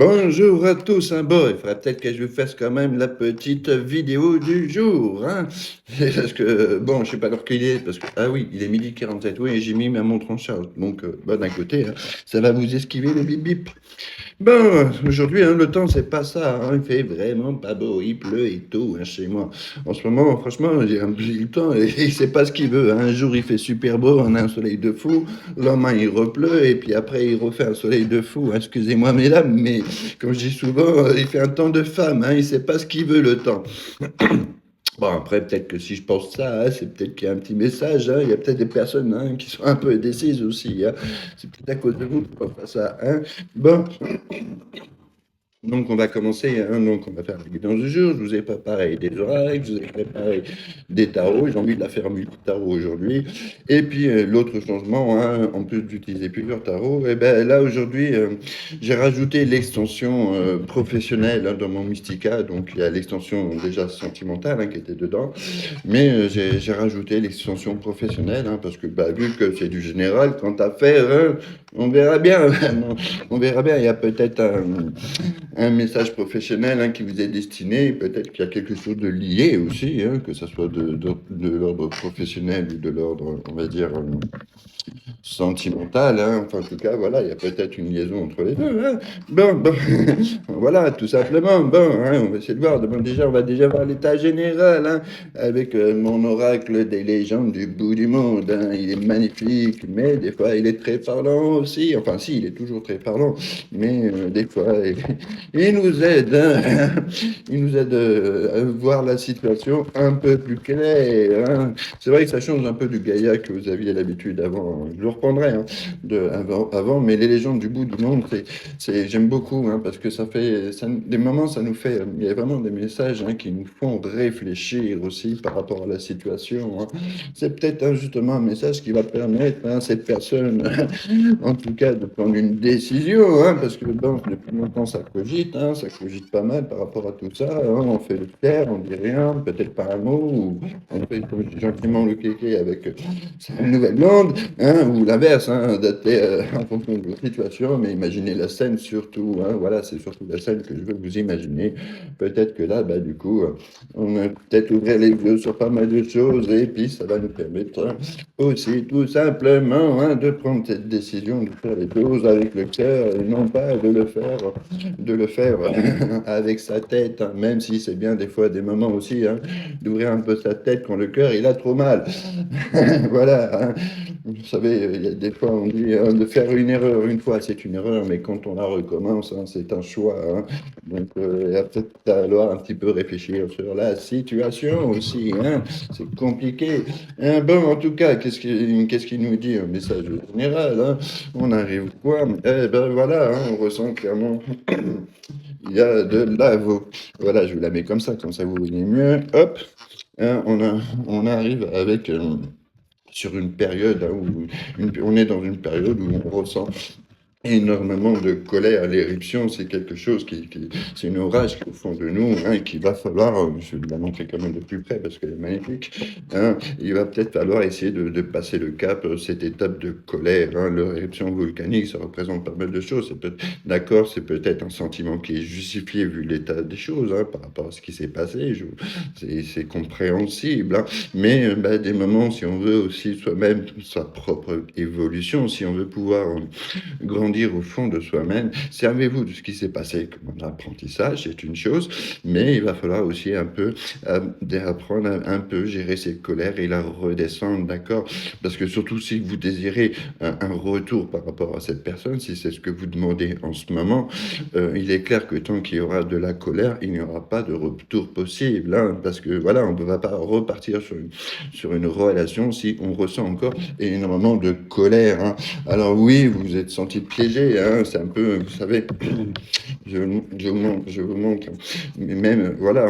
Bonjour à tous, hein. Bon, il faudrait peut-être que je vous fasse quand même la petite vidéo du jour, hein. Parce que, bon, je sais pas l'heure qu'il est, parce que, ah oui, il est 12h47, oui, et j'ai mis ma montre en charge. Donc, bah, d'un côté, hein, ça va vous esquiver le bip bip. Bon, aujourd'hui, hein, le temps, c'est pas ça, hein. Il fait vraiment pas beau, il pleut et tout, hein, chez moi. En ce moment, franchement, j'ai le temps et il sait pas ce qu'il veut, hein. Un jour, il fait super beau, on a un soleil de fou. Le lendemain, il repleut et puis après, il refait un soleil de fou, hein. Excusez-moi, mesdames, mais comme je dis souvent, il fait un temps de femme, hein. Il sait pas ce qu'il veut, le temps. Bon, après, peut-être que si je pense ça, hein, c'est peut-être qu'il y a un petit message, hein. Il y a peut-être des personnes, hein, qui sont un peu indécises aussi, hein. C'est peut-être à cause de vous que je pense à ça, hein. Bon. Donc, on va commencer, hein, donc on va faire la guidance du jour. Je vous ai préparé des oracles, je vous ai préparé des tarots. J'ai envie de la faire multi-tarot aujourd'hui. Et puis, l'autre changement, hein, en plus d'utiliser plusieurs tarots, et ben là, aujourd'hui, j'ai rajouté l'extension professionnelle, hein, dans mon Mystica. Donc, il y a l'extension déjà sentimentale, hein, qui était dedans. Mais j'ai rajouté l'extension professionnelle, hein, parce que bah, vu que c'est du général, quant à faire, hein, on verra bien. On verra bien. Il y a peut-être un message professionnel, hein, qui vous est destiné. Peut-être qu'il y a quelque chose de lié aussi, hein, que ce soit de l'ordre professionnel ou de l'ordre, on va dire, sentimental, hein. Enfin, en tout cas, voilà, il y a peut-être une liaison entre les deux, hein. Bon, voilà, tout simplement. Bon, hein, on va essayer de voir. Bon, déjà, on va déjà voir l'état général, hein, avec mon oracle des légendes du bout du monde, hein. Il est magnifique, mais des fois, il est très parlant aussi. Enfin, si, il est toujours très parlant, mais des fois, il nous aide, hein. Il nous aide à voir la situation un peu plus claire, hein. C'est vrai que ça change un peu du Gaïa que vous aviez l'habitude avant. Je le reprendrai, hein, avant, mais les légendes du bout du monde, j'aime beaucoup, hein, parce que des moments, ça nous fait, il y a vraiment des messages, hein, qui nous font réfléchir aussi par rapport à la situation, hein. C'est peut-être, hein, justement un message qui va permettre, hein, à cette personne, en tout cas, de prendre une décision, hein, parce que bon, depuis longtemps, ça cogite pas mal par rapport à tout ça, hein. On fait le clair, on dit rien, peut-être pas un mot, ou on fait gentiment le kéké avec sa nouvelle blonde, hein, ou l'inverse, hein, adapté en fonction de votre situation, mais imaginez la scène surtout, hein, voilà, c'est surtout la scène que je veux que vous imaginer. Peut-être que là, bah, du coup, on va peut-être ouvrir les yeux sur pas mal de choses, et puis ça va nous permettre, hein, aussi tout simplement, hein, de prendre cette décision de faire les choses avec le cœur, et non pas de le faire avec sa tête, hein, même si c'est bien des fois des moments aussi, hein, d'ouvrir un peu sa tête quand le cœur il a trop mal. Voilà, hein. Vous savez, il y a des fois on dit, hein, de faire une erreur une fois, c'est une erreur, mais quand on la recommence, hein, c'est un choix, hein. Donc, il va peut-être falloir un petit peu réfléchir sur la situation aussi, hein. C'est compliqué. Bon, en tout cas, qu'est-ce qu'il nous dit, un message général, hein? On arrive quoi? Eh ben voilà, hein, on ressent clairement il y a de l'avo. Voilà, je vous la mets comme ça vous voyez mieux. Hop, hein, on arrive avec, sur une période, hein, où on est dans une période où on ressent énormément de colère. L'éruption, c'est quelque chose c'est une orage qui est au fond de nous, hein, et qu'il va falloir, je vais la montrer quand même de plus près parce qu'elle est magnifique, hein. Il va peut-être falloir essayer de passer le cap, cette étape de colère, hein. L'éruption volcanique, ça représente pas mal de choses. D'accord, c'est peut-être un sentiment qui est justifié vu l'état des choses, hein, par rapport à ce qui s'est passé. C'est compréhensible, hein. Mais bah, des moments, si on veut aussi soi-même, sa propre évolution, si on veut pouvoir grandir au fond de soi-même. Servez-vous de ce qui s'est passé comme un apprentissage, c'est une chose, mais il va falloir aussi un peu apprendre à un peu gérer cette colère et la redescendre, d'accord? Parce que surtout si vous désirez un retour par rapport à cette personne, si c'est ce que vous demandez en ce moment, il est clair que tant qu'il y aura de la colère, il n'y aura pas de retour possible, hein, parce que voilà, on ne va pas repartir sur une relation si on ressent encore énormément de colère, hein. Alors oui, vous vous êtes senti piégé, hein, c'est un peu, vous savez, je vous montre, mais même, voilà,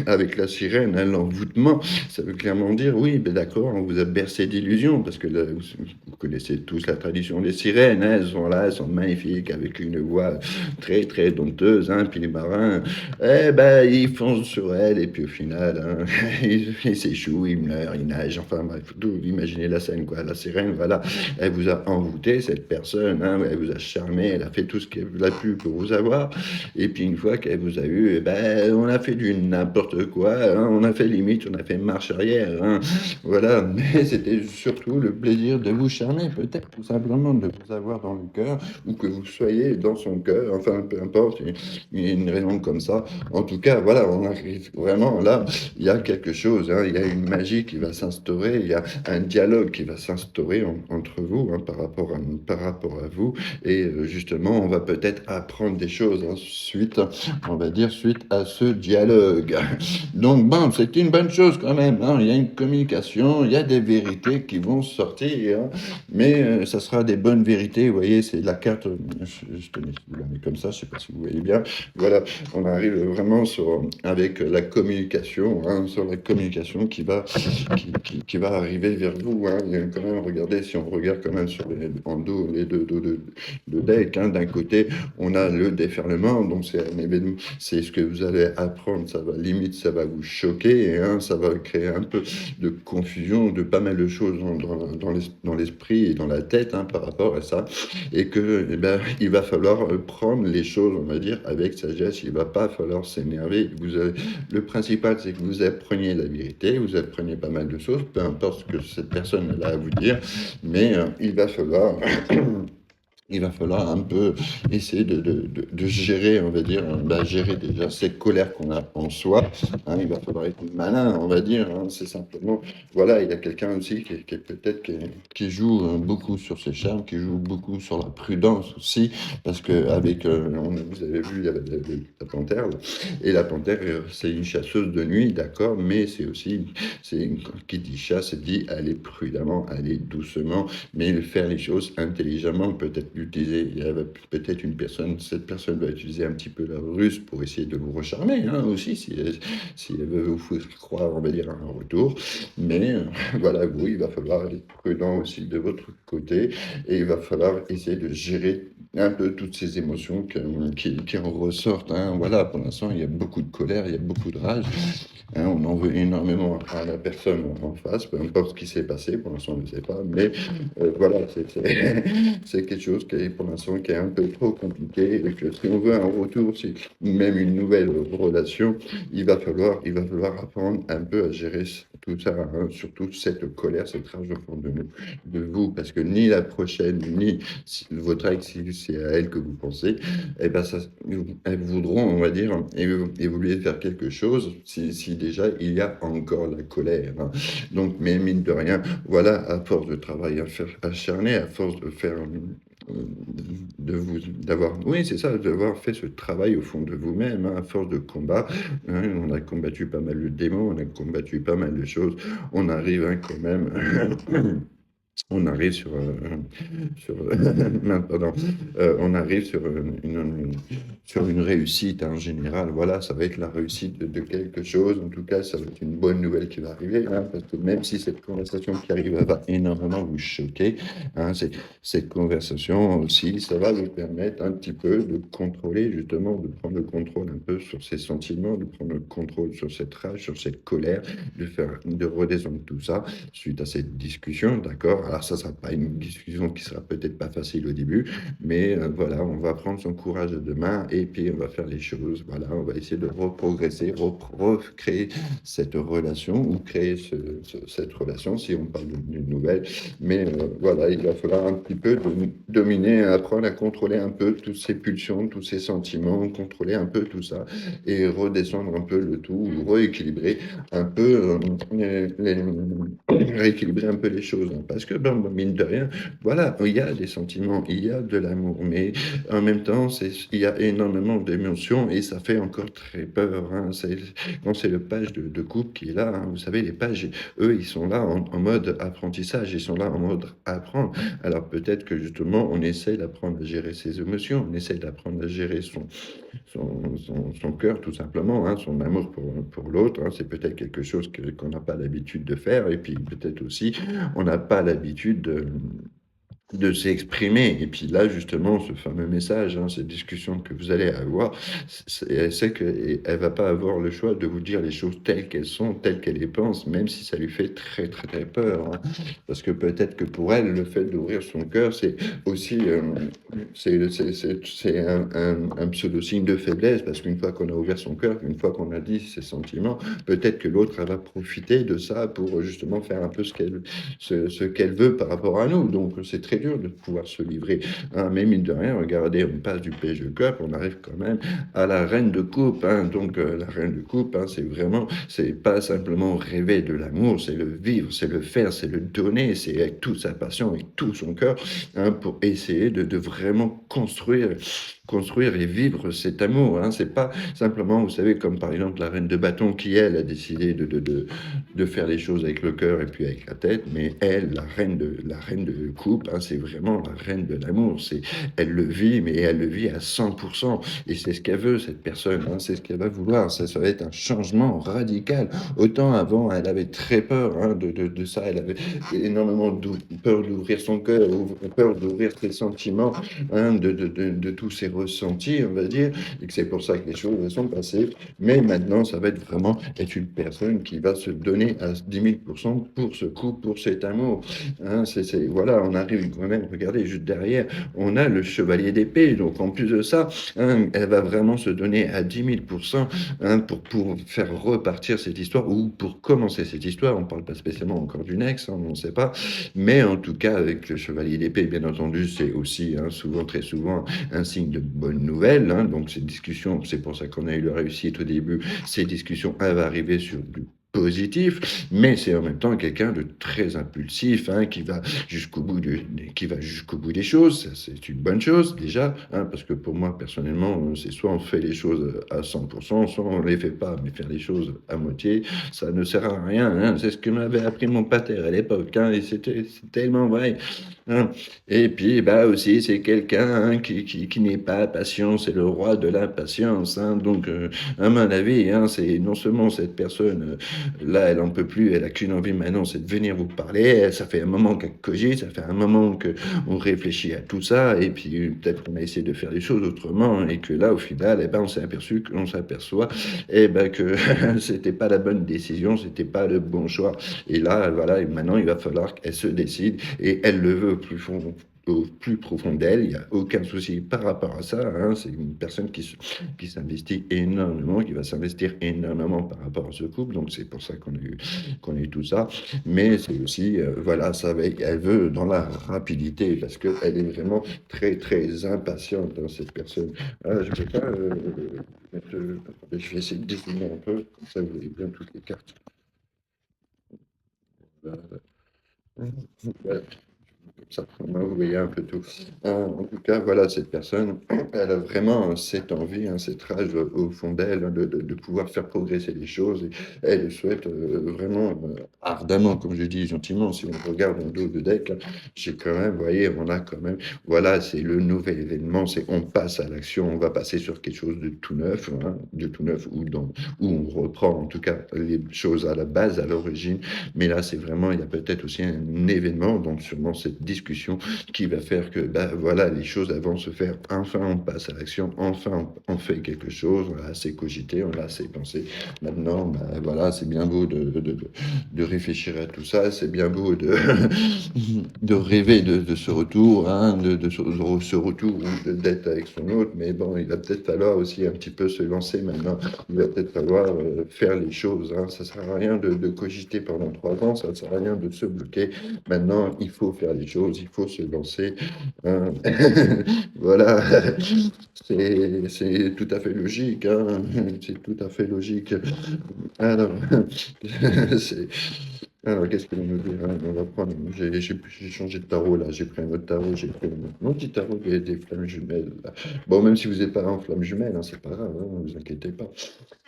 avec la sirène, hein, l'envoûtement, ça veut clairement dire, oui, ben d'accord, on vous a bercé d'illusions, parce que là, vous connaissez tous la tradition des sirènes, hein, elles sont là, elles sont magnifiques, avec une voix très, très dompteuse, hein, puis les marins, eh ben, ils foncent sur elles, et puis au final, hein, ils s'échouent, ils meurent, ils nagent, enfin, bref, imaginez la scène, quoi, la sirène, voilà, elle vous a envoûté, cette personne, hein, elle vous a charmé, elle a fait tout ce qu'elle a pu pour vous avoir. Et puis une fois qu'elle vous a eu, eh ben, on a fait du n'importe quoi, hein, on a fait limite, on a fait marche arrière, hein. Voilà, mais c'était surtout le plaisir de vous charmer, peut-être tout simplement de vous avoir dans le cœur, ou que vous soyez dans son cœur, enfin peu importe, une raison comme ça. En tout cas, voilà, on arrive vraiment là, il y a quelque chose, hein, il y a une magie qui va s'instaurer, il y a un dialogue qui va s'instaurer entre vous, hein, par rapport à vous, et justement, on va peut-être apprendre des choses, hein, on va dire, suite à ce dialogue. Donc, bon, c'est une bonne chose quand même, hein, il y a une communication, il y a des vérités qui vont sortir, hein, mais ça sera des bonnes vérités, vous voyez, c'est la carte, je te la mets comme ça, je sais pas si vous voyez bien, voilà, on arrive vraiment avec la communication, hein, sur la communication qui va arriver vers vous, hein. Il y a quand même, regardez, si on regarde quand même sur en dos, les deux decks, hein, d'un côté, on a le déferlement, donc c'est un événement, c'est ce que vous allez apprendre, ça va limite, ça va vous choquer, hein, ça va créer un peu de confusion, de pas mal de choses dans l'esprit et dans la tête, hein, par rapport à ça, et que, eh ben, il va falloir prendre les choses, on va dire, avec sagesse, il va pas falloir s'énerver. Le principal, c'est que vous appreniez la vérité, vous appreniez pas mal de choses, peu importe ce que cette personne a à vous dire, mais il va falloir il va falloir un peu essayer de gérer, on va dire, bah, gérer déjà cette colère qu'on a en soi, hein. Il va falloir être malin, on va dire, hein. C'est simplement, voilà, il y a quelqu'un aussi qui peut-être qui joue beaucoup sur ses charmes, qui joue beaucoup sur la prudence aussi, parce que avec, vous avez vu, il y avait la panthère, là. Et la panthère, c'est une chasseuse de nuit, d'accord, mais c'est aussi, qui dit chasse, dit aller prudemment, aller doucement, mais faire les choses intelligemment, peut-être utiliser, il y a peut-être cette personne va utiliser un petit peu la ruse pour essayer de vous recharmer, hein, aussi, si elle veut vous faire croire, on va dire, à un retour. Mais voilà, vous, il va falloir être prudent aussi de votre côté, et il va falloir essayer de gérer un peu toutes ces émotions qui en ressortent, hein. Voilà, pour l'instant, il y a beaucoup de colère, il y a beaucoup de rage, hein, on en veut énormément à la personne en face, peu importe ce qui s'est passé, pour l'instant on ne sait pas, mais voilà, c'est quelque chose qui est pour l'instant qui est un peu trop compliqué, et que si on veut un retour, si, même une nouvelle relation, il va falloir apprendre un peu à gérer tout ça, hein, surtout cette colère, cette rage au fond de vous, parce que ni la prochaine, ni votre ex, si c'est à elle que vous pensez, eh ben ça, elles voudront, on va dire, évoluer vers quelque chose si déjà il y a encore la colère, hein. Donc, mais mine de rien, voilà, à force de travail acharné, à force de faire, oui, c'est ça, d'avoir fait ce travail au fond de vous-même, hein, à force de combat, hein, on a combattu pas mal de démons, on a combattu pas mal de choses, on arrive, hein, quand même. On arrive pardon, on arrive sur une réussite, hein, en général. Voilà, ça va être la réussite de quelque chose. En tout cas, ça va être une bonne nouvelle qui va arriver, hein, parce que même si cette conversation qui arrive elle va énormément vous choquer, hein, cette conversation aussi, ça va vous permettre un petit peu de contrôler, justement, de prendre le contrôle un peu sur ces sentiments, de prendre le contrôle sur cette rage, sur cette colère, de redescendre tout ça suite à cette discussion, d'accord? Alors ça sera pas une discussion qui sera peut-être pas facile au début, mais voilà, on va prendre son courage à deux mains et puis on va faire les choses. Voilà, on va essayer de reprogresser, recréer cette relation ou créer cette relation si on parle d'une nouvelle. Mais voilà, il va falloir un petit peu dominer, apprendre à contrôler un peu toutes ces pulsions, tous ces sentiments, contrôler un peu tout ça et redescendre un peu le tout, ou rééquilibrer un peu rééquilibrer un peu les choses, hein, parce que ben, mine de rien, voilà, il y a des sentiments, il y a de l'amour, mais en même temps, il y a énormément d'émotions et ça fait encore très peur, hein. Quand c'est le page de couple qui est là, hein, vous savez, les pages, eux, ils sont là en mode apprentissage, ils sont là en mode apprendre. Alors peut-être que justement, on essaie d'apprendre à gérer ses émotions, on essaie d'apprendre à gérer son cœur, tout simplement, hein, son amour pour l'autre, hein. C'est peut-être quelque chose qu'on n'a pas l'habitude de faire, et puis peut-être aussi, on n'a pas l'habitude de s'exprimer et puis là, justement, ce fameux message, hein, cette discussion que vous allez avoir, elle sait qu'elle va pas avoir le choix de vous dire les choses telles qu'elles sont, telles qu'elle les pense, même si ça lui fait très, très, très peur, hein. Parce que peut-être que pour elle, le fait d'ouvrir son cœur, c'est aussi, c'est un pseudo-signe de faiblesse, parce qu'une fois qu'on a ouvert son cœur, une fois qu'on a dit ses sentiments, peut-être que l'autre, elle va profiter de ça pour, justement faire un peu ce qu'elle veut par rapport à nous. Donc c'est très dur de pouvoir se livrer, hein. Mais mine de rien, regardez, on passe du Page de Cup, on arrive quand même à la Reine de Coupe, hein. Donc la Reine de Coupe, hein, c'est vraiment, c'est pas simplement rêver de l'amour, c'est le vivre, c'est le faire, c'est le donner, c'est avec toute sa passion, avec tout son cœur, hein, pour essayer de vraiment construire et vivre cet amour, hein. C'est pas simplement, vous savez, comme par exemple la Reine de Bâton qui, elle, a décidé de faire les choses avec le cœur et puis avec la tête, mais elle, la reine de coupe, hein, c'est vraiment la reine de l'amour. Elle le vit, mais elle le vit à 100%. Et c'est ce qu'elle veut, cette personne, hein, c'est ce qu'elle va vouloir. Ça va être un changement radical. Autant avant, elle avait très peur, hein, de ça. Elle avait énormément peur d'ouvrir son cœur, peur d'ouvrir ses sentiments, hein, de tous ses ressentis, on va dire, et que c'est pour ça que les choses sont passées. Mais maintenant, ça va être vraiment être une personne qui va se donner à 10 000 pour ce couple, pour cet amour, hein. Voilà, on arrive quand même, regardez, juste derrière, on a le chevalier d'épée. Donc, en plus de ça, hein, elle va vraiment se donner à 10 000 hein, pour faire repartir cette histoire ou pour commencer cette histoire. On ne parle pas spécialement encore d'une ex, hein, on ne sait pas. Mais en tout cas, avec le chevalier d'épée, bien entendu, c'est aussi, hein, souvent, très souvent, un signe de bonne nouvelle, hein. Donc, ces discussions, c'est pour ça qu'on a eu la réussite au début, ces discussions, elles vont arriver sur du positif, mais c'est en même temps quelqu'un de très impulsif, hein, qui va jusqu'au bout des choses. Ça, c'est une bonne chose déjà, hein, parce que pour moi personnellement, c'est soit on fait les choses à 100%, soit on les fait pas, mais faire les choses à moitié, ça ne sert à rien, hein. C'est ce que m'avait appris mon pater à l'époque, hein, et c'est tellement vrai, hein. Et puis, bah aussi, c'est quelqu'un, hein, qui n'est pas patient, c'est le roi de l'impatience, hein. Donc, à mon avis, hein, c'est non seulement cette personne, là, elle en peut plus, elle a qu'une envie maintenant, c'est de venir vous parler. Ça fait un moment qu'elle cogite, ça fait un moment qu'on réfléchit à tout ça, et puis peut-être qu'on a essayé de faire les choses autrement, et que là, au final, eh ben, on s'aperçoit, eh ben, que c'était pas la bonne décision, c'était pas le bon choix. Et là, voilà, et maintenant, il va falloir qu'elle se décide, et elle le veut au plus profond d'elle, il n'y a aucun souci par rapport à ça, hein. C'est une personne qui s'investit énormément, qui va s'investir énormément par rapport à ce couple, donc c'est pour ça qu'on a eu tout ça. Mais c'est aussi, voilà, elle veut dans la rapidité, parce qu'elle est vraiment très, très impatiente, hein, cette personne. Ah, je ne vais pas mettre, attendez, je vais essayer de dessiner un peu, comme ça vous voyez bien toutes les cartes. Voilà. Voilà. Ça, vous voyez un peu tout. En tout cas, voilà, cette personne, elle a vraiment cette envie, hein, cette rage au fond d'elle, hein, de pouvoir faire progresser les choses. Et elle souhaite vraiment ardemment, comme je dis gentiment, si on regarde en dos de deck, là, j'ai quand même, vous voyez, on a quand même, voilà, c'est le nouvel événement, c'est on passe à l'action, on va passer sur quelque chose de tout neuf, hein, de tout neuf, où on reprend en tout cas les choses à la base, à l'origine. Mais là, c'est vraiment, il y a peut-être aussi un événement, donc sûrement cette discussion qui va faire que, bah, voilà, les choses elles vont se faire. Enfin, on passe à l'action. Enfin, on fait quelque chose. On a assez cogité, on a assez pensé. Maintenant, bah, voilà, c'est bien beau de réfléchir à tout ça. C'est bien beau de rêver de ce retour, hein, ce retour ou d'être avec son autre. Mais bon, il va peut-être falloir aussi un petit peu se lancer maintenant. Il va peut-être falloir faire les choses, hein. Ça sert à rien de cogiter pendant 3 ans, ça sert à rien de se bloquer. Maintenant, il faut faire les choses, il faut se lancer, hein. Voilà, c'est tout à fait logique, hein. C'est tout à fait logique. Alors, c'est alors, qu'est-ce que l'on me dit, hein? On va prendre, j'ai changé de tarot là, j'ai pris un autre tarot, j'ai pris mon petit tarot des flammes jumelles là. Bon, même si vous n'êtes pas en flammes jumelles, hein, c'est pas grave, hein, ne vous inquiétez pas.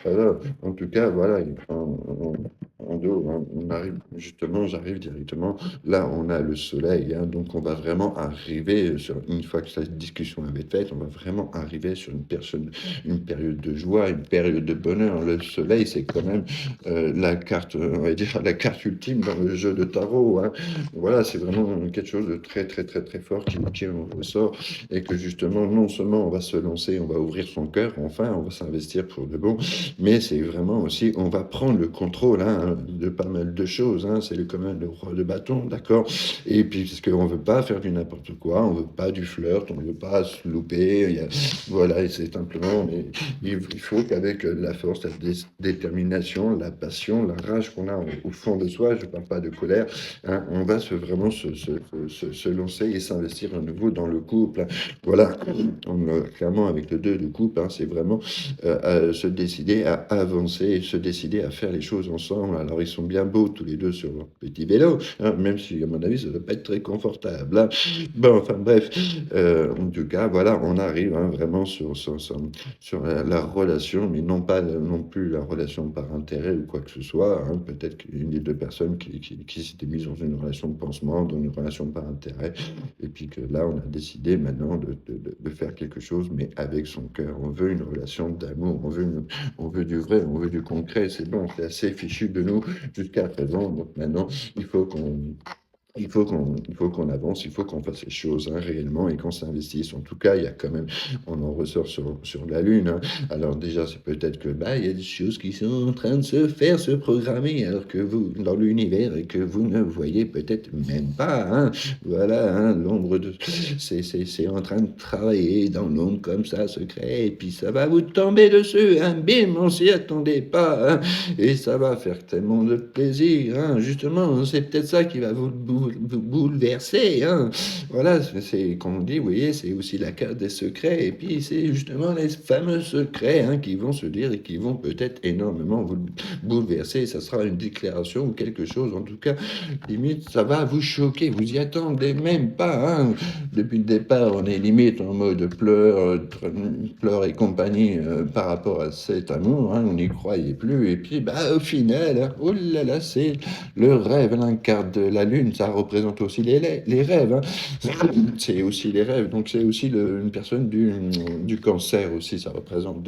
Voilà. En tout cas, voilà, en dos, hein. On arrive justement, j'arrive directement, là, on a le soleil, hein, donc on va vraiment arriver sur une fois que cette discussion avait été faite, on va vraiment arriver sur une période de joie, une période de bonheur. Le soleil, c'est quand même, la carte, on va dire la carte ultime dans le jeu de tarot, hein. Voilà, c'est vraiment quelque chose de très, très, très, très fort qui en ressort et que justement, non seulement on va se lancer, on va ouvrir son cœur, enfin, on va s'investir pour de bon, mais c'est vraiment aussi, on va prendre le contrôle, hein, de pas mal de choses, hein. C'est quand même le roi de bâton, d'accord? Et puis, parce qu'on ne veut pas faire du n'importe quoi, on ne veut pas du flirt, on ne veut pas se louper. Voilà, et c'est simplement, mais il faut qu'avec la force, la détermination, la passion, la rage qu'on a au fond de soi, je ne parle pas de colère, hein, on va vraiment se lancer et s'investir à nouveau dans le couple. Voilà, clairement, avec le 2 de coupe, hein, c'est vraiment se décider à avancer et se décider à faire les choses ensemble. Alors, ils sont bien beaux tous les deux sur leur petit vélo, hein, même si, à mon avis, ça ne doit pas être très confortable, hein. Bon, enfin bref, en tout cas, voilà, on arrive, hein, vraiment sur la relation, mais non pas non plus la relation par intérêt ou quoi que ce soit, hein. Peut-être qu'une des deux personnes qui s'était mise dans une relation de pansement, dans une relation par intérêt, et puis que là, on a décidé maintenant de faire quelque chose, mais avec son cœur. On veut une relation d'amour, on veut du vrai, on veut du concret. C'est bon, c'est assez fichu de nous jusqu'à présent. Donc maintenant, il faut qu'on il faut qu'on avance, il faut qu'on fasse les choses, hein, réellement et qu'on s'investisse. En tout cas, il y a quand même, on en ressort sur la Lune, hein. Alors déjà, c'est peut-être que bah, il y a des choses qui sont en train de se faire, se programmer, alors que vous, dans l'univers, et que vous ne voyez peut-être même pas, hein. Voilà, hein, l'ombre de, c'est en train de travailler dans l'ombre comme ça, secret, et puis ça va vous tomber dessus, hein. Bim, on s'y attendait pas, hein. Et ça va faire tellement de plaisir, hein. Justement, c'est peut-être ça qui va vous bouleverser, hein. Voilà, comme on dit, vous voyez, c'est aussi la carte des secrets. Et puis, c'est justement les fameux secrets, hein, qui vont se dire et qui vont peut-être énormément vous bouleverser. Ça sera une déclaration ou quelque chose, en tout cas, limite, ça va vous choquer. Vous y attendez même pas, hein. Depuis le départ, on est limite en mode pleurs et compagnie, par rapport à cet amour, hein. On n'y croyait plus. Et puis, bah, au final, hein, oh là là, c'est le rêve, la carte de la Lune, ça représente aussi les rêves, hein. C'est aussi les rêves. Donc, c'est aussi une personne du cancer aussi, ça représente.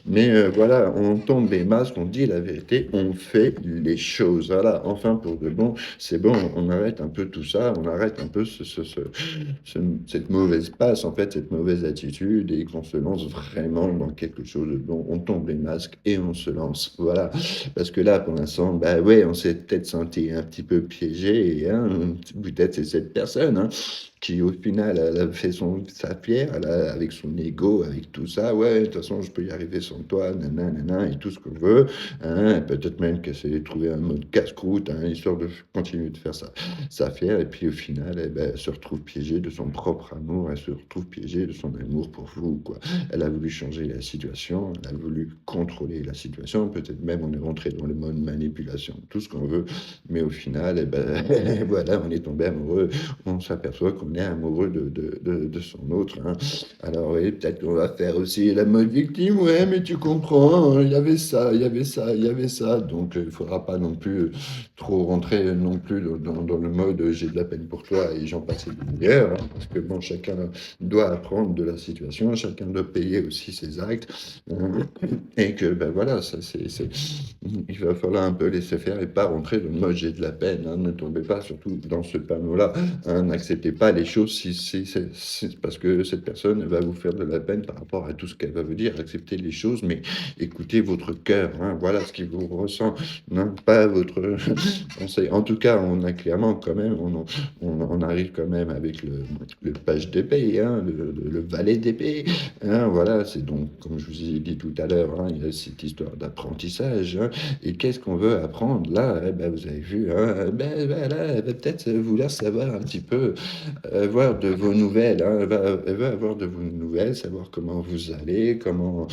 Mais voilà, on tombe des masques, on dit la vérité, on fait les choses. Voilà, enfin, pour de bon, c'est bon, on arrête un peu tout ça, on arrête un peu cette mauvaise passe, en fait, cette mauvaise attitude, et qu'on se lance vraiment dans quelque chose de bon. On tombe les masques et on se lance. Voilà. Parce que là, pour l'instant, bah ouais, on s'est peut-être senti un petit peu piégé, hein. Peut-être c'est cette personne, hein, qui au final, elle a fait sa pierre, avec son ego, avec tout ça. Ouais, de toute façon, je peux y arriver sans toi, nanana, et tout ce qu'on veut, hein. Peut-être même qu'elle s'est trouvé un mode casse-croûte, hein, histoire de continuer de faire sa fière. Et puis au final, eh ben, elle se retrouve piégée de son propre amour, elle se retrouve piégée de son amour pour vous, quoi. Elle a voulu changer la situation, elle a voulu contrôler la situation. Peut-être même on est rentré dans le mode manipulation, tout ce qu'on veut. Mais au final, eh ben, voilà, on est tombé amoureux. On s'aperçoit qu'on est amoureux de son autre, hein. Alors oui, peut-être qu'on va faire aussi la mode victime. Ouais, mais tu comprends, hein, il y avait ça, il y avait ça, il y avait ça. Donc il ne faudra pas non plus trop rentrer non plus dans le mode j'ai de la peine pour toi et j'en passe des meilleurs, hein, parce que bon, chacun doit apprendre de la situation, chacun doit payer aussi ses actes, et que ben voilà, ça il va falloir un peu laisser faire et pas rentrer dans le mode j'ai de la peine, hein. Ne tombez pas surtout dans ce panneau-là, hein. N'acceptez pas les choses si c'est parce que cette personne va vous faire de la peine par rapport à tout ce qu'elle va vous dire. Acceptez les choses, mais écoutez votre cœur, hein. Voilà ce qui vous ressent, non pas votre conseil. En tout cas, on a clairement quand même, on arrive quand même avec le page d'épée, hein, le valet d'épée, hein. Voilà, c'est donc, comme je vous ai dit tout à l'heure, hein, il y a cette histoire d'apprentissage, hein. Et qu'est-ce qu'on veut apprendre là? Eh ben, vous avez vu, hein, ben, voilà, elle va peut-être vouloir savoir un petit peu avoir de vos nouvelles, hein. Elle va avoir de vos nouvelles, savoir comment vous allez, comment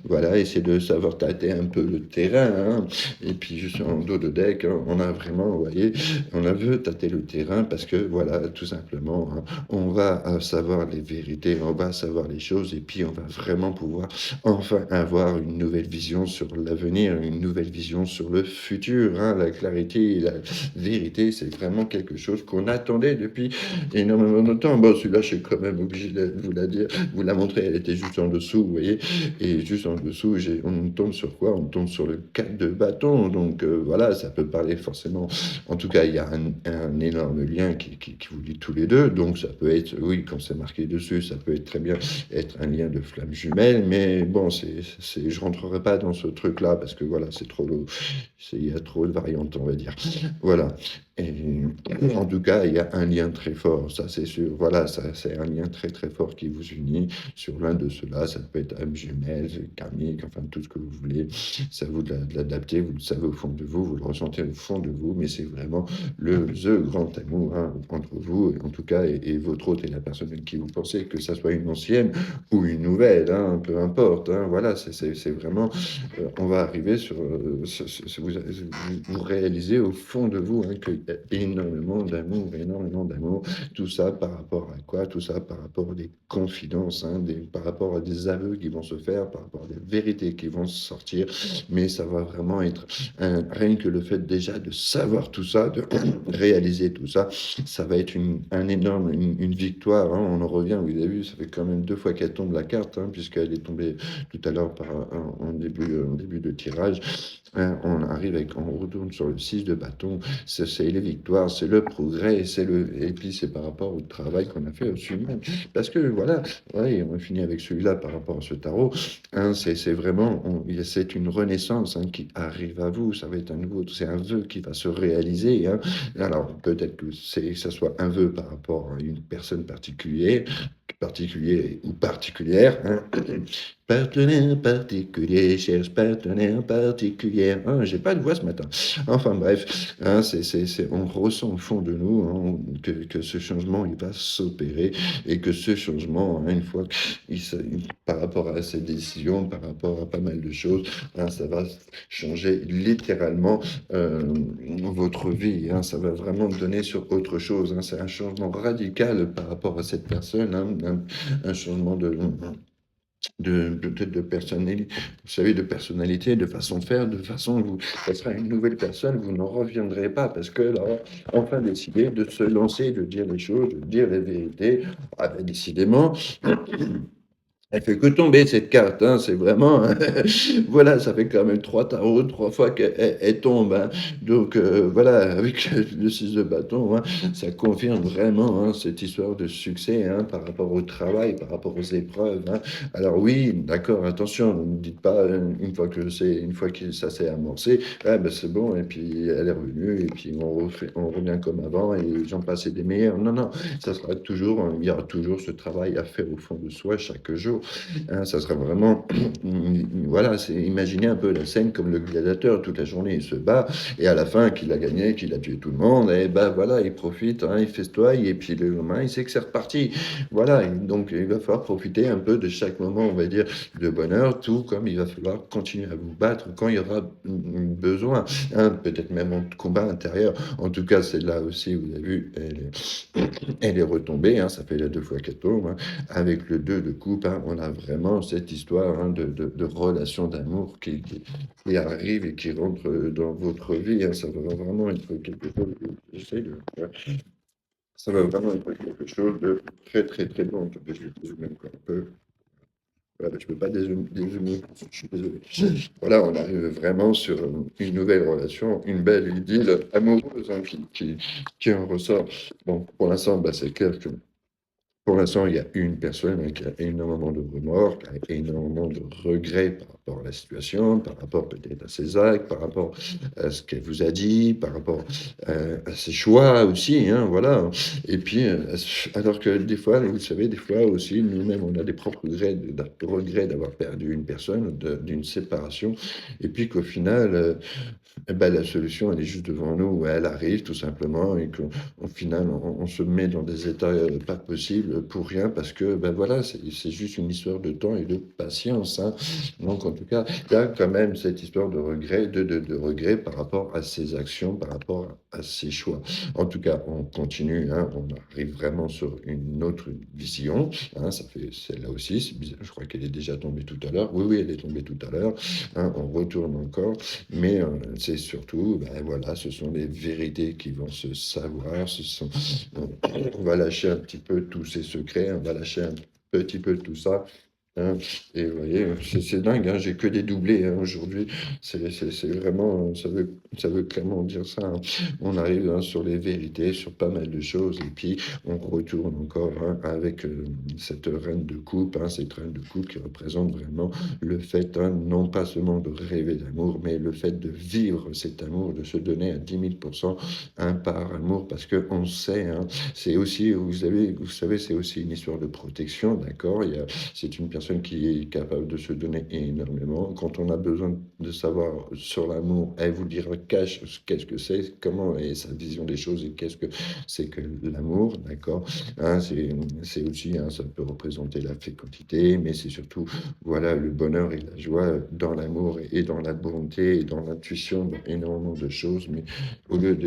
voilà, essayer de savoir tâter un peu le terrain, hein. Et puis juste en dos de deck, hein, on a vraiment, vous voyez, on a veut tâter le terrain parce que voilà, tout simplement, hein, on va, savoir les vérités, on va savoir les choses et puis on va vraiment pouvoir enfin avoir une nouvelle vision sur l'avenir, une nouvelle vision sur le futur, hein. La clarté et la vérité, c'est vraiment quelque chose qu'on attendait depuis énormément de temps. Bon, celui-là, je suis quand même obligé de vous la dire, vous la montrer, elle était juste en dessous, vous voyez? Et juste en dessous, on tombe sur quoi? On tombe sur le 4 de bâton. Donc voilà, ça peut parler forcément. En tout cas, il y a un énorme lien qui vous lie tous les deux. Donc ça peut être, oui, quand c'est marqué dessus, ça peut être très bien être un lien de flamme jumelle. Mais bon, je rentrerai pas dans ce truc-là parce que voilà, il y a trop de variantes, on va dire. Voilà. Et en tout cas, il y a un lien très fort, ça c'est sûr. Voilà, ça, c'est un lien très très fort qui vous unit sur l'un de ceux-là. Ça peut être âme jumelle, karmique, enfin tout ce que vous voulez. Ça vous de l'adapter, vous le savez au fond de vous, vous le ressentez au fond de vous, mais c'est vraiment the grand amour, hein, entre vous, en tout cas, et votre autre et la personne avec qui vous pensez, que ça soit une ancienne ou une nouvelle, hein, peu importe. Hein, voilà, c'est vraiment on va arriver sur, vous réalisez au fond de vous, hein, qu'il y a énormément d'amour. Tout ça par rapport à quoi? Tout ça par rapport à des confidences, hein, par rapport à des aveux qui vont se faire, par rapport à des vérités qui vont sortir. Mais ça va vraiment être rien que le fait déjà de savoir tout ça, de réaliser tout ça, ça va être une victoire, hein. On en revient, vous avez vu, ça fait quand même 2 fois qu'elle tombe la carte, hein, puisqu'elle est tombée tout à l'heure en début de tirage. On arrive on retourne sur le 6 de bâton, c'est les victoires, c'est le progrès, et puis c'est par rapport au travail qu'on a fait au suivant. Parce que voilà, ouais, on finit avec celui-là par rapport à ce tarot, hein, c'est vraiment, c'est une renaissance, hein, qui arrive à vous, ça va être un nouveau, c'est un vœu qui va se réaliser, hein. Alors peut-être que ça soit un vœu par rapport à une personne particulier ou particulière, hein. Partenaire particulier, cherche partenaire particulier. Ah, j'ai pas de voix ce matin. Enfin bref, hein, on ressent au fond de nous, hein, que ce changement il va s'opérer et que ce changement, hein, une fois par rapport à ces décisions, par rapport à pas mal de choses, hein, ça va changer littéralement votre vie, hein. Ça va vraiment donner sur autre chose, hein. C'est un changement radical par rapport à cette personne, hein, un changement peut-être de personnalité, vous savez, de personnalité, de façon de faire, de façon ça sera une nouvelle personne, vous n'en reviendrez pas parce que là, enfin décidé de se lancer, de dire les choses, de dire les vérités. Ah ben, décidément, elle fait que tomber cette carte, hein, c'est vraiment voilà, ça fait quand même 3 tarots, 3 fois qu'elle tombe, hein. Donc voilà, avec le 6 de bâton, hein, ça confirme vraiment, hein, cette histoire de succès, hein, par rapport au travail, par rapport aux épreuves, hein. Alors oui, d'accord, attention, ne dites pas, une fois que ça s'est amorcé: «Ah ben c'est bon et puis elle est revenue et puis on revient comme avant et j'en passe et des meilleurs». Non, non, ça sera toujours, il y aura toujours ce travail à faire au fond de soi chaque jour. Hein, ça sera vraiment, voilà, c'est imaginez un peu la scène comme le gladiateur, toute la journée il se bat et à la fin qu'il a gagné, qu'il a tué tout le monde et ben voilà, il profite, hein, il festoie et puis le lendemain il sait que c'est reparti. Voilà, et donc il va falloir profiter un peu de chaque moment, on va dire, de bonheur, tout comme il va falloir continuer à vous battre quand il y aura besoin, hein, peut-être même en combat intérieur. En tout cas, celle-là aussi, vous avez vu, elle est retombée, hein, ça fait les 2 fois qu'elle tombe, hein. Avec le 2 de coupe, hein, on a vraiment cette histoire, hein, de relation d'amour qui arrive et qui rentre dans votre vie, hein. Ça va vraiment être quelque chose j'essaie de ouais, ça va vraiment être quelque chose de très, très, très bon. Attendez, je vais dézoomer encore un peu. Voilà, je peux pas dézoomer, je suis désolé. Voilà, on arrive vraiment sur, une nouvelle relation, une belle idylle amoureuse, hein, qui en ressort. Bon, pour l'instant, bah, c'est clair que Pour l'instant, il y a une personne, qui a énormément de remords, qui a énormément de regrets par rapport à la situation, par rapport peut-être à ses actes, par rapport à ce qu'elle vous a dit, par rapport, à ses choix aussi, hein, voilà. Et puis, alors que des fois, vous savez, des fois aussi, nous-mêmes, on a des propres regrets d'avoir perdu une personne, d'une séparation et puis qu'au final, et bah, la solution, elle est juste devant nous, elle arrive tout simplement et qu'au final, on se met dans des états, pas possibles pour rien parce que, ben voilà, c'est juste une histoire de temps et de patience, hein. Donc en tout cas, il y a quand même cette histoire de regret, de regret par rapport à ses actions, par rapport à ses choix. En tout cas, on continue, hein, on arrive vraiment sur une autre vision, hein, ça fait celle-là aussi, c'est bizarre, je crois qu'elle est déjà tombée tout à l'heure. Oui, oui, elle est tombée tout à l'heure, hein, on retourne encore. Mais c'est surtout, ben voilà, ce sont les vérités qui vont se savoir. On on va lâcher un petit peu tous ces secrets, on va lâcher un petit peu tout ça. Hein, et vous voyez, c'est dingue, hein, j'ai que des doublés, hein, aujourd'hui. C'est vraiment, ça veut clairement dire ça, hein. On arrive, hein, sur les vérités, sur pas mal de choses, et puis on retourne encore, hein, avec cette reine de coupe, hein, cette reine de coupe qui représente vraiment le fait, hein, non pas seulement de rêver d'amour, mais le fait de vivre cet amour, de se donner à 10 000%, hein, par amour, parce qu'on sait, hein, c'est aussi, vous savez, c'est aussi une histoire de protection, d'accord? C'est une personne qui est capable de se donner énormément. Quand on a besoin de savoir sur l'amour, elle vous dira cache qu'est-ce que c'est, comment est sa vision des choses et qu'est-ce que c'est que l'amour, d'accord? Hein, c'est aussi, hein, ça peut représenter la fécondité, mais c'est surtout, voilà, le bonheur et la joie dans l'amour et dans la bonté et dans l'intuition, dans énormément de choses. Mais au lieu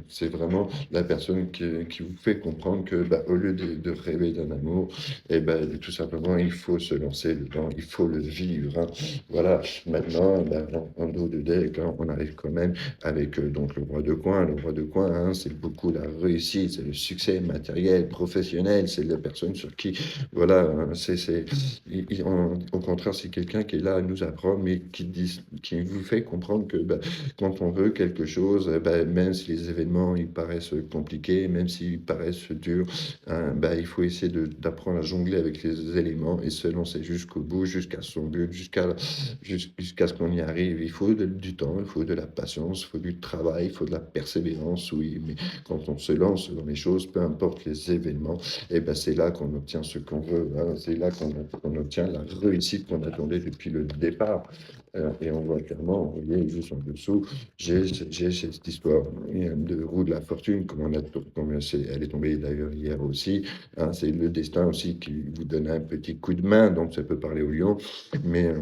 c'est vraiment la personne qui vous fait comprendre que, bah, au lieu de rêver d'un amour, et ben, tout simplement, il faut se lancer dedans, il faut le vivre, hein. Voilà, maintenant, ben, en dos de deck, hein, on arrive quand même avec donc le roi de coin. Le roi de coin, hein, c'est beaucoup la réussite, c'est le succès matériel, professionnel, c'est la personne sur qui, voilà, hein, au contraire, c'est quelqu'un qui est là à nous apprendre, mais qui vous fait comprendre que ben, quand on veut quelque chose, ben, même si les événements ils paraissent compliqués, même s'ils paraissent durs, hein, bah, il faut essayer d'apprendre à jongler avec les éléments et se lancer jusqu'au bout, jusqu'à son but, jusqu'à ce qu'on y arrive. Il faut du temps, il faut de la patience, il faut du travail, il faut de la persévérance, oui, mais quand on se lance dans les choses, peu importe les événements, et ben, c'est là qu'on obtient ce qu'on veut, hein. C'est là qu'on obtient la réussite qu'on attendait depuis le départ. Et on voit clairement, vous voyez, juste en dessous, j'ai cette histoire de roue de la fortune, elle est tombée d'ailleurs hier aussi, hein. C'est le destin aussi qui vous donne un petit coup de main, donc ça peut parler au lion. Mais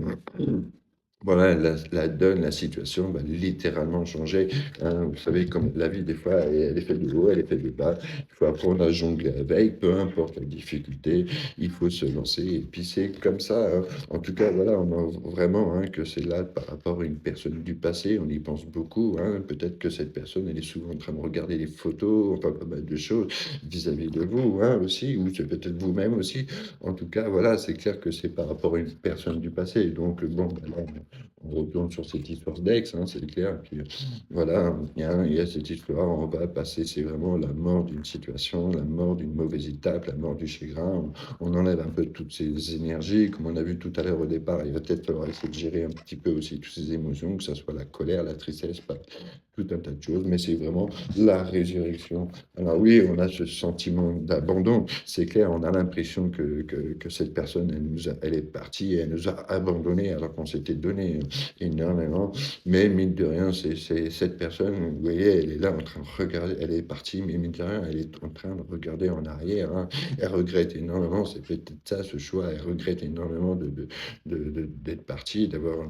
voilà, la donne, la situation va littéralement changer, hein. Vous savez, comme la vie, des fois, elle est faite de haut, elle est faite de bas. Il faut apprendre à jongler avec, peu importe la difficulté, il faut se lancer. Et puis c'est comme ça, hein. En tout cas, voilà, on a vraiment, hein, que c'est là par rapport à une personne du passé, on y pense beaucoup, hein. Peut-être que cette personne, elle est souvent en train de regarder les photos, enfin pas mal de choses vis-à-vis de vous, hein, aussi, ou c'est peut-être vous-même aussi. En tout cas, voilà, c'est clair que c'est par rapport à une personne du passé. Donc, bon, ben là, on retourne sur cette histoire d'ex, hein, c'est clair. Puis, voilà, il y a cette histoire, on va passer, c'est vraiment la mort d'une situation, la mort d'une mauvaise étape, la mort du chagrin. On enlève un peu toutes ces énergies, comme on a vu tout à l'heure au départ. Il va peut-être falloir essayer de gérer un petit peu aussi toutes ces émotions, que ce soit la colère, la tristesse, pas tout un tas de choses, mais c'est vraiment la résurrection. Alors oui, on a ce sentiment d'abandon, c'est clair, on a l'impression que cette personne, elle est partie, elle nous a abandonnés alors qu'on s'était donné énormément. Mais mine de rien, c'est cette personne, vous voyez, elle est là en train de regarder, elle est partie, mais mine de rien, elle est en train de regarder en arrière, hein. Elle regrette énormément, c'est peut-être ça ce choix, elle regrette énormément d'être partie, d'avoir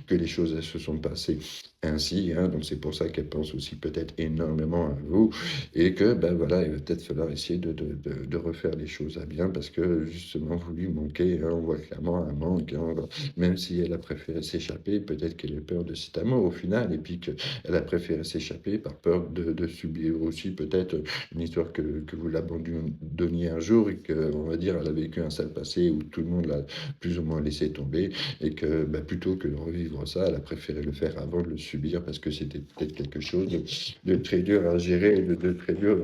que les choses elles se sont passées ainsi, hein. Donc c'est pour ça qu'elle pense aussi peut-être énormément à vous et que ben voilà, il va peut-être falloir essayer de refaire les choses à bien parce que justement vous lui manquez, hein. On voit clairement un manque, hein. Même si elle a préféré s'échapper, peut-être qu'elle a peur de cet amour au final, et puis qu'elle a préféré s'échapper par peur de subir aussi peut-être une histoire que vous l'abandonniez un jour et que, on va dire, elle a vécu un sale passé où tout le monde l'a plus ou moins laissé tomber et que bah, plutôt que de revivre ça, elle a préféré le faire avant de le subir parce que c'était peut-être quelque chose de très dur à gérer, de très dur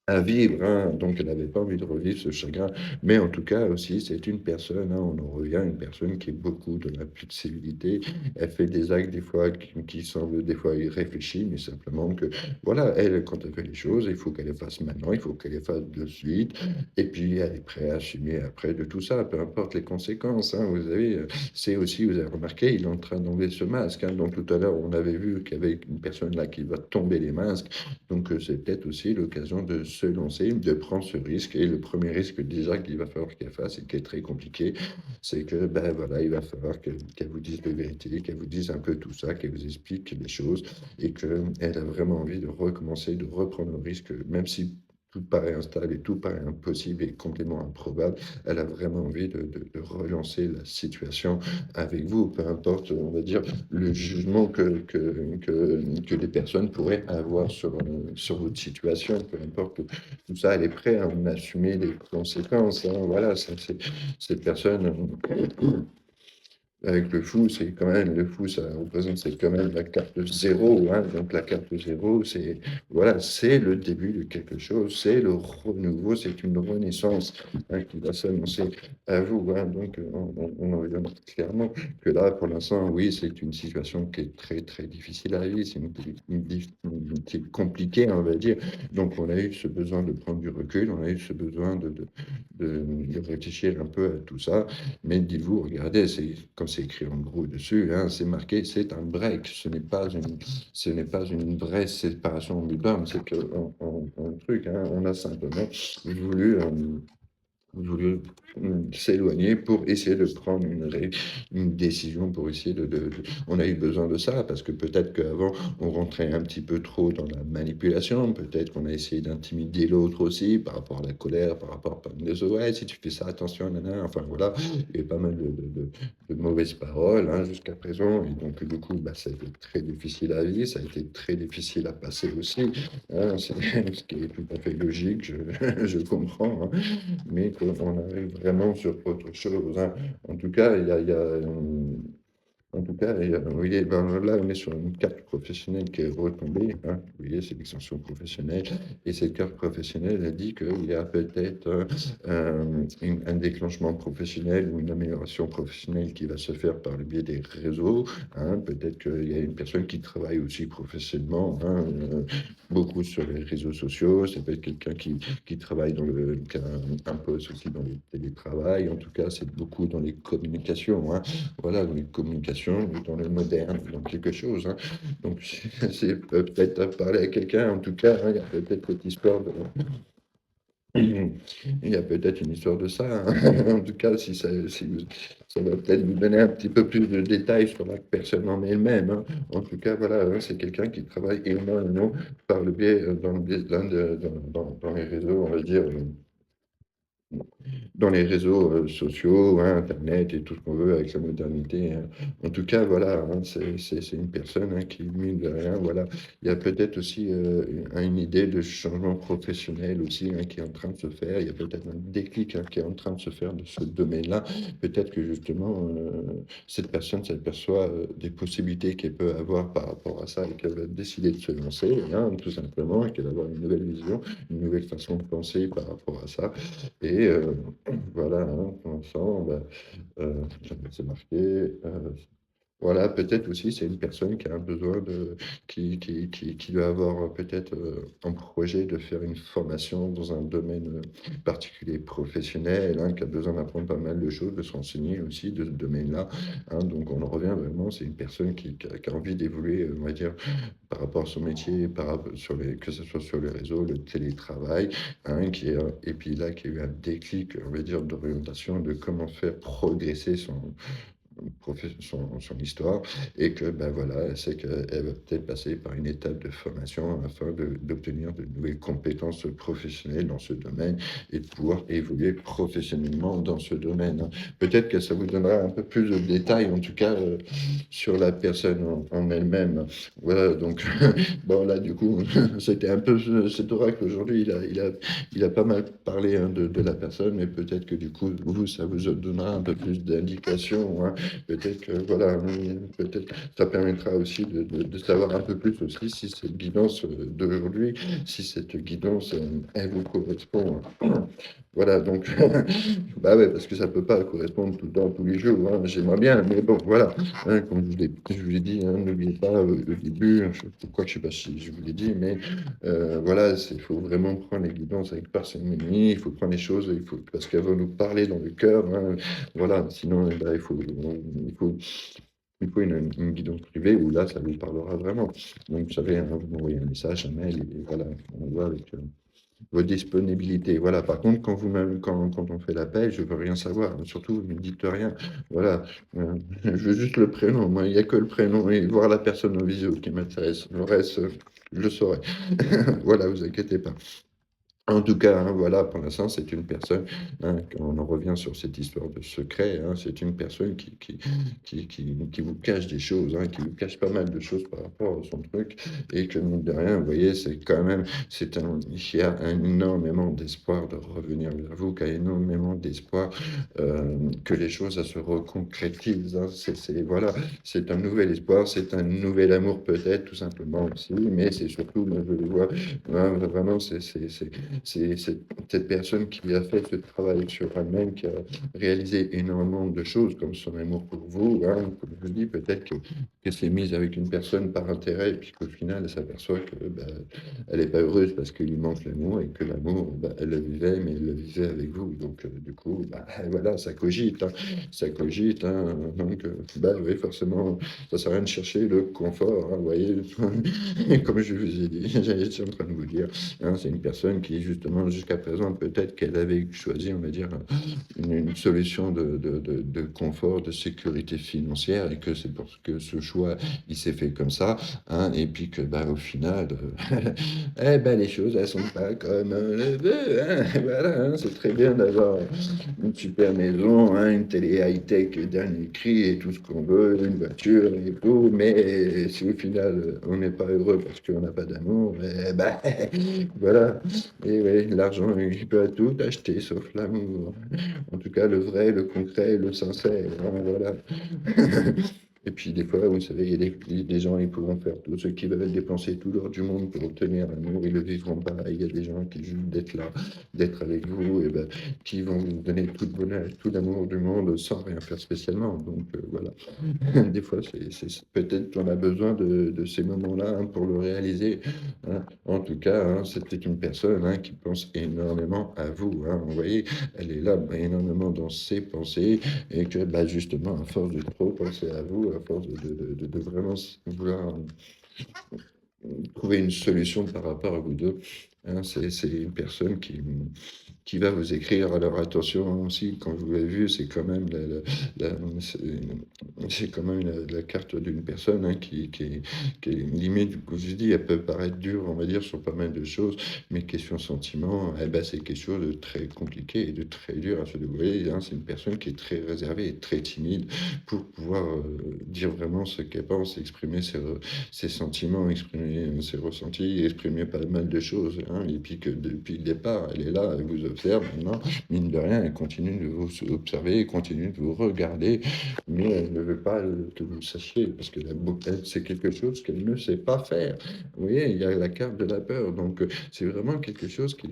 à vivre, hein, donc elle n'avait pas envie de revivre ce chagrin. Mais en tout cas aussi, c'est une personne, hein, on en revient à une personne qui est beaucoup dans l'impulsivité. Elle fait des actes des fois qui semblent des fois irréfléchis, mais simplement que voilà, elle, quand elle fait les choses, il faut qu'elle les fasse maintenant, il faut qu'elle les fasse de suite. Et puis elle est prête à assumer après de tout ça, peu importe les conséquences, hein. Vous avez, c'est aussi, vous avez remarqué, il est en train d'enlever ce masque, hein. Donc tout à l'heure, on avait vu qu'il y avait une personne là qui va tomber les masques. Donc, c'est peut-être aussi l'occasion de se lancer, de prendre ce risque. Et le premier risque déjà qu'il va falloir qu'elle fasse et qui est très compliqué, c'est que, ben voilà, il va falloir qu'elle vous dise la vérité, qu'elle vous dise un peu tout ça, qu'elle vous explique les choses et qu'elle a vraiment envie de recommencer, de reprendre le risque, même si tout paraît instable et tout paraît impossible et complètement improbable. Elle a vraiment envie de relancer la situation avec vous, peu importe, on va dire, le jugement que les personnes pourraient avoir sur votre situation, peu importe tout ça, elle est prête à en assumer les conséquences, hein. Voilà, ça, cette personne, avec le fou, c'est quand même, le fou, ça représente, c'est quand même la carte zéro, hein. Donc la carte zéro, c'est, voilà, c'est le début de quelque chose, c'est le renouveau, c'est une renaissance, hein, qui va s'annoncer à vous, hein. Donc on en vient clairement que là, pour l'instant, oui, c'est une situation qui est très, très difficile à vivre, c'est qui est compliquée, on va dire. Donc on a eu ce besoin de prendre du recul, on a eu ce besoin de réfléchir un peu à tout ça. Mais dites-vous, regardez, c'est comme c'est écrit en gros dessus, hein, c'est marqué, c'est un break. Ce n'est pas une vraie séparation en bornes, c'est que un truc, hein, on a simplement voulu, voulu s'éloigner pour essayer de prendre une décision, pour essayer on a eu besoin de ça, parce que peut-être qu'avant, on rentrait un petit peu trop dans la manipulation, peut-être qu'on a essayé d'intimider l'autre aussi, par rapport à la colère, par rapport à des ouais, si tu fais ça, attention, nana, enfin voilà, il y a eu pas mal de mauvaises paroles, hein, jusqu'à présent, et donc du coup, bah, ça a été très difficile à vivre, ça a été très difficile à passer aussi, hein, c'est ce qui est tout à fait logique, je comprends, hein, mais qu'on arrive vraiment sur autre chose, hein. En tout cas, en tout cas, vous voyez, ben, là, on est sur une carte professionnelle qui est retombée, hein. Vous voyez, c'est l'extension professionnelle. Et cette carte professionnelle, elle dit qu'il y a peut-être un déclenchement professionnel ou une amélioration professionnelle qui va se faire par le biais des réseaux, hein. Peut-être qu'il y a une personne qui travaille aussi professionnellement, hein, beaucoup sur les réseaux sociaux. Ça peut être quelqu'un qui travaille qui a un poste aussi dans le télétravail. En tout cas, c'est beaucoup dans les communications, hein. Voilà, dans les communications, dans le moderne, dans quelque chose, hein. Donc, c'est peut-être parler à quelqu'un, en tout cas, hein, il y a peut-être cette histoire de... Il y a peut-être une histoire de ça, hein. En tout cas, ça va peut-être vous donner un petit peu plus de détails sur la personne en elle-même, hein. En tout cas, voilà, hein, c'est quelqu'un qui travaille énormément par le biais, dans le biais dans les réseaux, on va dire, dans les réseaux, sociaux, hein, internet et tout ce qu'on veut avec la modernité, hein. En tout cas, voilà, hein, c'est une personne, hein, qui mine de rien, voilà. Il y a peut-être aussi, une idée de changement professionnel aussi, hein, qui est en train de se faire. Il y a peut-être un déclic, hein, qui est en train de se faire de ce domaine-là. Peut-être que justement, cette personne s'aperçoit, des possibilités qu'elle peut avoir par rapport à ça et qu'elle va décider de se lancer, hein, tout simplement, et qu'elle va avoir une nouvelle vision, une nouvelle façon de penser par rapport à ça. Et voilà, hein, pour l'instant, bah, c'est marqué, voilà, peut-être aussi, c'est une personne qui a un besoin qui doit avoir, peut-être, un projet de faire une formation dans un domaine, particulier professionnel, hein, qui a besoin d'apprendre pas mal de choses, de se renseigner aussi de ce domaine-là, hein. Donc on en revient vraiment, c'est une personne qui a envie d'évoluer, on va dire, par rapport à son métier, par rapport sur les que ce soit sur les réseaux, le télétravail, hein, et puis là, qui a eu un déclic, on va dire, d'orientation, de comment faire progresser son histoire et que, ben voilà, elle sait qu'elle va peut-être passer par une étape de formation afin d'obtenir de nouvelles compétences professionnelles dans ce domaine et de pouvoir évoluer professionnellement dans ce domaine, hein. Peut-être que ça vous donnera un peu plus de détails, en tout cas, sur la personne en elle-même. Voilà, donc, bon, là, du coup, c'était un peu cet oracle aujourd'hui, il a pas mal parlé, hein, de la personne, mais peut-être que du coup, vous, ça vous donnera un peu plus d'indications, hein, peut-être que voilà, peut-être ça permettra aussi de savoir un peu plus aussi si cette guidance, d'aujourd'hui, si cette guidance, elle vous correspond. Voilà donc bah, ouais, parce que ça peut pas correspondre tout le temps, tous les jours, hein. J'aimerais bien, mais bon, voilà, hein, comme je vous l'ai dit, hein, n'oubliez pas, au début, hein, je sais pas si je vous l'ai dit, mais voilà, il faut vraiment prendre les guidances avec parcimonie, il faut prendre les choses, parce qu'elles vont nous parler dans le cœur, hein, voilà, sinon, eh ben, il faut une guidance privée où là, ça vous parlera vraiment. Donc, vous savez, hein, vous m'envoyez un message, un mail, et voilà, on voit avec vos disponibilités. Voilà, par contre, quand on fait l'appel, je veux rien savoir, surtout, vous ne me dites rien. Voilà, je veux juste le prénom, moi, il n'y a que le prénom et voir la personne en visio qui m'intéresse. Le reste, je le saurai. Voilà, vous inquiétez pas. En tout cas, hein, voilà, pour l'instant, c'est une personne, hein, quand on en revient sur cette histoire de secret, hein, c'est une personne qui vous cache des choses, hein, qui vous cache pas mal de choses par rapport à son truc, et que mine de rien, vous voyez, c'est quand même, il y a énormément d'espoir de revenir vers vous, qu'il y a énormément d'espoir que les choses elles se reconcrétisent, hein. Voilà, c'est un nouvel espoir, c'est un nouvel amour peut-être, tout simplement aussi, mais c'est surtout, moi, je le vois, hein, vraiment, c'est cette personne qui a fait ce travail sur elle-même, qui a réalisé énormément de choses, comme son amour pour vous, hein. Comme je vous dis, peut-être qu'elle s'est mise avec une personne par intérêt, et puis qu'au final, elle s'aperçoit que bah, elle n'est pas heureuse parce qu'il lui manque l'amour, et que l'amour, bah, elle le vivait, mais elle le vivait avec vous. Donc, du coup, bah, voilà, ça cogite, hein, ça cogite, hein. Donc, bah, oui, forcément, ça sert à rien de chercher le confort, hein, vous voyez. Comme je vous ai dit, j'étais en train de vous dire. Hein, c'est une personne qui, justement, jusqu'à présent, peut-être qu'elle avait choisi, on va dire, une solution de confort, de sécurité financière, et que c'est parce que ce choix, il s'est fait comme ça, hein, et puis que, bah, au final, eh ben, les choses, elles sont pas comme on le veut, hein, voilà, hein, c'est très bien d'avoir une super maison, hein, une télé high-tech dernier cri et tout ce qu'on veut, une voiture et tout, mais si au final on n'est pas heureux parce qu'on n'a pas d'amour, eh ben, voilà. Et oui, l'argent, il peut tout acheter sauf l'amour. En tout cas, le vrai, le concret, le sincère, hein, voilà. Et puis des fois, vous savez, il y a des gens, ils pourront faire tout ce qu'ils veulent, dépenser tout l'or du monde pour obtenir l'amour, ils le vivront pas. Il y a des gens qui, juste d'être là, d'être avec vous, et ben, qui vont vous donner tout le bonheur, tout l'amour du monde sans rien faire spécialement. Donc voilà. Des fois, peut-être qu'on a besoin de ces moments-là, hein, pour le réaliser, hein. En tout cas, hein, c'était une personne, hein, qui pense énormément à vous, hein. Vous voyez, elle est là, bah, énormément dans ses pensées, et que bah, justement, à force de trop penser à vous, à force de vraiment vouloir trouver une solution par rapport à vous deux, hein, c'est une personne qui va vous écrire. Alors attention aussi, quand vous l'avez vu, c'est quand même c'est quand même la carte d'une personne, hein, qui est limite, comme je dis, elle peut paraître dure, on va dire, sur pas mal de choses, mais question sentiment, eh ben, c'est quelque chose de très compliqué et de très dur à se dévoiler, hein. C'est une personne qui est très réservée et très timide pour pouvoir dire vraiment ce qu'elle pense, exprimer ses sentiments, exprimer ses ressentis, exprimer pas mal de choses, hein. Et puis que depuis le départ, elle est là, elle vous observe maintenant, mine de rien, elle continue de vous observer, elle continue de vous regarder, mais elle ne veut pas que vous le sachiez, parce que c'est quelque chose qu'elle ne sait pas faire. Vous voyez, il y a la carte de la peur, donc c'est vraiment quelque chose qui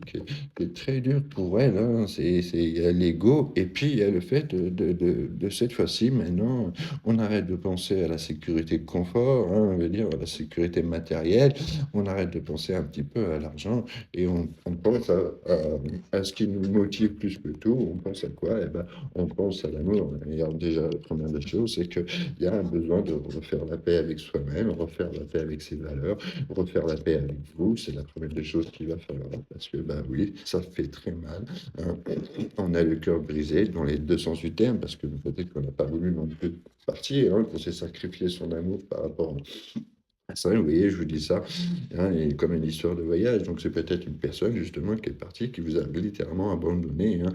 est très dur pour elle, hein. Il y a l'ego, et puis il y a le fait de cette fois-ci, maintenant, on arrête de penser à la sécurité de confort, hein, on veut dire à la sécurité matérielle, on arrête de penser un petit peu à l'argent, et on pense à ce qui nous motive plus que tout. On pense à quoi? Eh ben, on pense à l'amour. Et alors déjà, la première des choses, c'est qu'il y a un besoin de refaire la paix avec soi-même, refaire la paix avec ses valeurs, refaire la paix avec vous. C'est la première des choses qu'il va falloir, parce que, ben oui, ça fait très mal, hein. On a le cœur brisé dans les deux sens du terme, parce que peut-être qu'on n'a pas voulu non plus partir, hein, qu'on s'est sacrifié son amour par rapport Ça, vous voyez, je vous dis ça, hein, et comme une histoire de voyage, donc c'est peut-être une personne justement qui est partie, qui vous a littéralement abandonné, hein.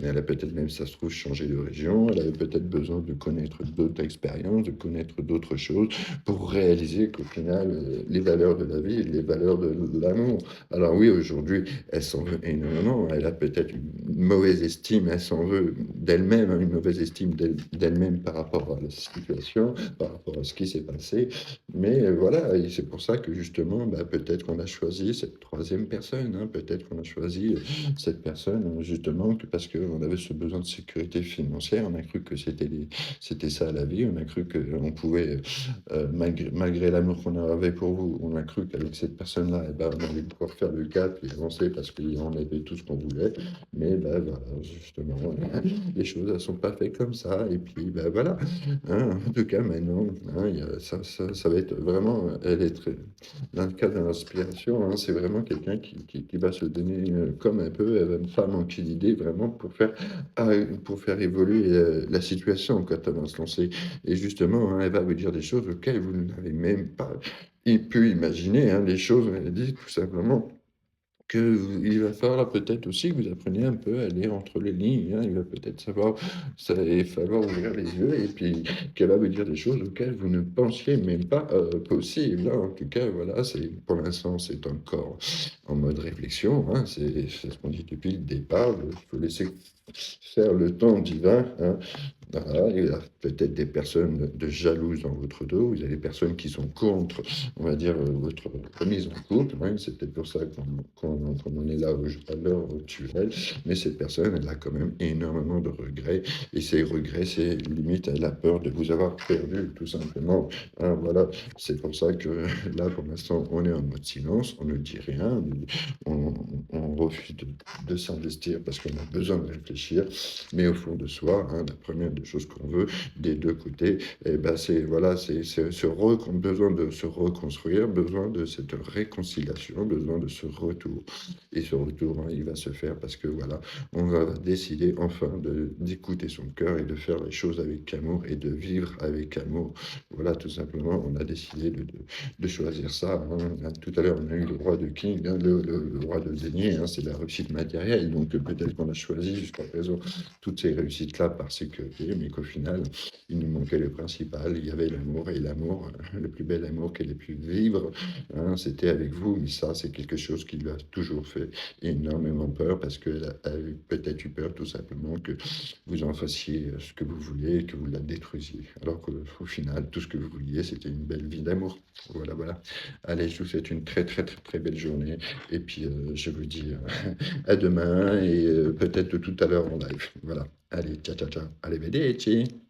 Elle a peut-être même, ça se trouve, changé de région, elle avait peut-être besoin de connaître d'autres expériences, de connaître d'autres choses pour réaliser qu'au final, les valeurs de la vie, les valeurs de l'amour. Alors oui, aujourd'hui, elle s'en veut énormément, elle a peut-être une mauvaise estime, elle s'en veut d'elle-même, hein, une mauvaise estime d'elle-même par rapport à la situation, par rapport à ce qui s'est passé. Mais voilà, et c'est pour ça que justement, bah, peut-être qu'on a choisi cette troisième personne, hein. Peut-être qu'on a choisi, cette personne, justement que parce qu'on avait ce besoin de sécurité financière. On a cru que c'était ça la vie. On a cru qu'on pouvait, malgré l'amour qu'on avait pour vous, on a cru qu'avec cette personne-là, eh ben, on allait pouvoir faire le cap et avancer parce qu'on avait tout ce qu'on voulait. Mais bah, voilà, justement, les choses ne sont pas faites comme ça et puis, bah, voilà. Hein, en tout cas, maintenant, hein, ça va être vraiment, elle est très, dans le cas de l'inspiration, hein, c'est vraiment quelqu'un qui va se donner comme un peu, elle va pas manquer d'idées vraiment pour faire évoluer la situation quand elle va se lancer. Et justement, hein, elle va vous dire des choses auxquelles vous n'avez même pas pu imaginer, hein, les choses, elle dit tout simplement il va falloir peut-être aussi que vous appreniez un peu à lire entre les lignes, hein. Il va peut-être falloir ouvrir les yeux et puis qu'elle va vous dire des choses auxquelles vous ne pensiez même pas, possibles, hein. En tout cas, voilà, c'est pour l'instant, c'est encore en mode réflexion, hein. C'est ce qu'on dit depuis le départ, il faut laisser faire le temps divin, hein. Voilà, il y a peut-être des personnes de jalouses dans votre dos, il y a des personnes qui sont contre, on va dire, votre remise en couple, hein. C'est peut-être pour ça qu'on en est là à l'heure actuelle, mais cette personne, elle a quand même énormément de regrets et ces regrets, c'est limite, elle a peur de vous avoir perdu tout simplement, hein, voilà. C'est pour ça que là, pour l'instant, on est en mode silence, on ne dit rien, on on refuse de s'investir parce qu'on a besoin de réfléchir, mais au fond de soi, hein, la première des choses qu'on veut des 2 côtés, et ben, c'est voilà, c'est besoin de se reconstruire, besoin de cette réconciliation, besoin de ce retour et ce retour, hein, il va se faire parce que voilà, on va décider enfin d'écouter son cœur et de faire les choses avec amour et de vivre avec amour. Voilà, tout simplement, on a décidé de choisir ça, hein. Tout à l'heure, on a eu le roi de King, hein, le roi de denier, hein, c'est la réussite matérielle, donc peut-être qu'on a choisi jusqu'à présent toutes ces réussites-là par sécurité, mais qu'au final, il nous manquait le principal, il y avait l'amour, et l'amour, le plus bel amour qu'elle ait pu vivre, hein, c'était avec vous. Mais ça, c'est quelque chose qui lui a toujours fait énormément peur, parce qu'elle a peut-être eu peur tout simplement que vous en fassiez ce que vous vouliez, et que vous la détruisiez. Alors qu'au final, tout ce que vous vouliez, c'était une belle vie d'amour. Voilà, voilà. Allez, je vous souhaite une très, très, très, très belle journée, et puis je vous dis à demain et peut-être tout à l'heure en live. Voilà. Allez, ciao, ciao, ciao. Arrivederci.